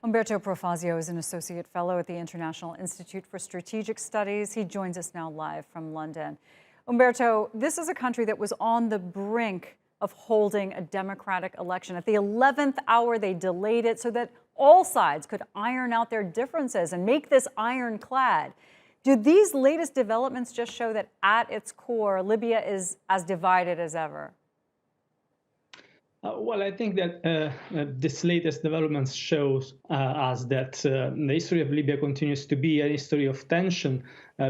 Umberto Profazio is an associate fellow at the International Institute for Strategic Studies. He joins us now live from London. Umberto, this is a country that was on the brink of holding a democratic election. At the 11th hour, they delayed it so that all sides could iron out their differences and make this ironclad. Do these latest developments just show that at its core, Libya is as divided as ever? Well, I think that this latest developments shows us that the history of Libya continues to be a history of tension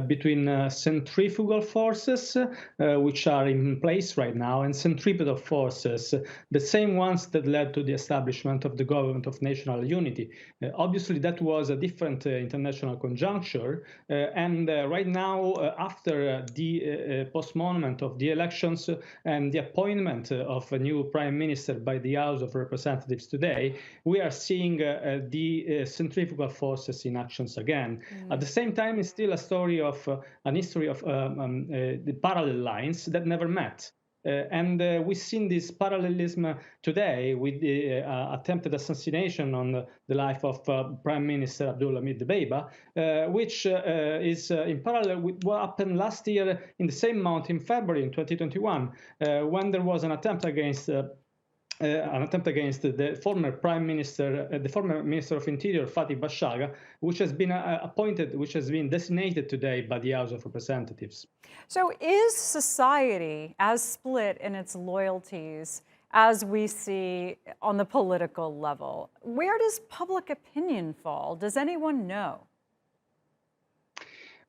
between centrifugal forces, which are in place right now, and centripetal forces, the same ones that led to the establishment of the Government of National Unity. Obviously, that was a different international conjuncture, and right now, after the postponement of the elections and the appointment of a new prime minister by the House of Representatives today, we are seeing the centrifugal forces in actions again. At the same time, it's still a story of an history of the parallel lines that never met. And we've seen this parallelism today with the attempted assassination on the life of Prime Minister Abdulhamid Dbeibah, which is in parallel with what happened last year in the same month in February in 2021, when there was an attempt against the former Prime Minister, the former Minister of Interior, Fathi Bashagha, which has been which has been designated today by the House of Representatives. So is society as split in its loyalties as we see on the political level? Where does public opinion fall? Does anyone know?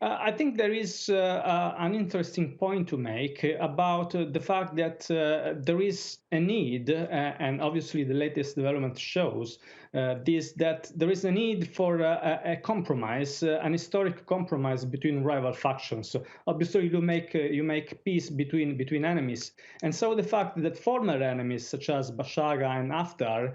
I think there is an interesting point to make about the fact that there is a need, and obviously the latest development shows that there is a need for a compromise, an historic compromise between rival factions. So obviously, you make peace between enemies, and so the fact that former enemies such as Bashagha and Haftar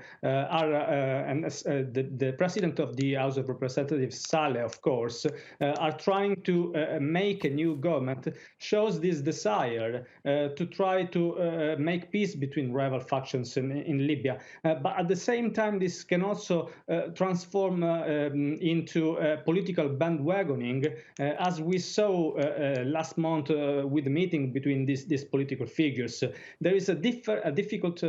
the president of the House of Representatives, Saleh, of course, are trying to make a new government, shows this desire to try to make peace between rival factions in Libya. But at the same time, this can also transform into political bandwagoning, as we saw last month with the meeting between these political figures. There is a difficult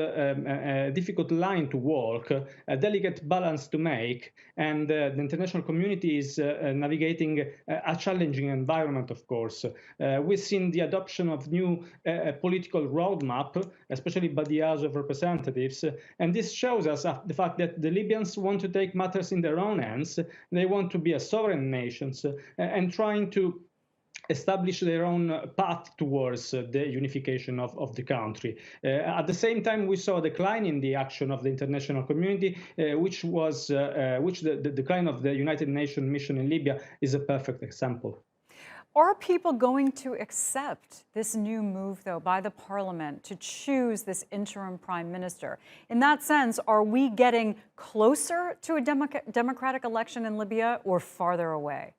line to walk, a delicate balance to make, and the international community is navigating a challenging environment, of course. We've seen the adoption of new political roadmap, especially by the House of Representatives, and this shows us the fact that the Libyans want to take matters in their own hands. They want to be a sovereign nation and trying to establish their own path towards the unification of the country. At the same time, we saw a decline in the action of the international community, which the decline of the United Nations mission in Libya is a perfect example. Are people going to accept this new move, though, by the parliament to choose this interim prime minister? In that sense, are we getting closer to a democratic election in Libya or farther away?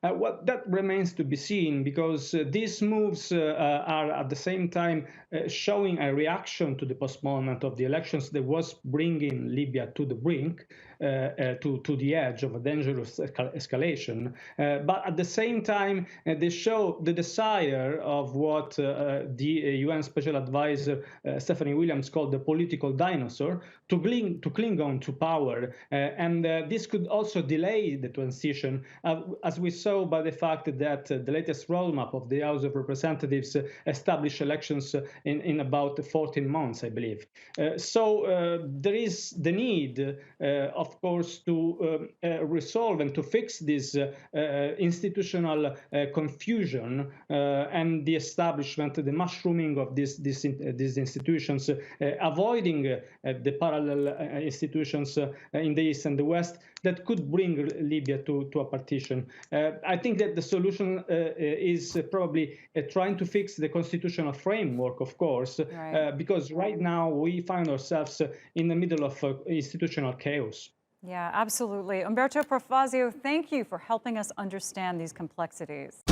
Well, that remains to be seen, because these moves are at the same time showing a reaction to the postponement of the elections that was bringing Libya to the brink, to the edge of a dangerous escalation. But at the same time, they show the desire of what the UN Special Advisor Stephanie Williams called the political dinosaur to cling on to power. And this could also delay the transition, as we saw by the fact that the latest roadmap of the House of Representatives established elections in about 14 months, I believe. So there is the need, of course, to resolve and to fix this institutional confusion and the establishment, the mushrooming of these institutions, avoiding the parallel institutions in the East and the West that could bring Libya to a partition. I think that the solution is probably trying to fix the constitutional framework, of course, right. Because right now we find ourselves in the middle of institutional chaos. Yeah, absolutely. Umberto Profazio, thank you for helping us understand these complexities.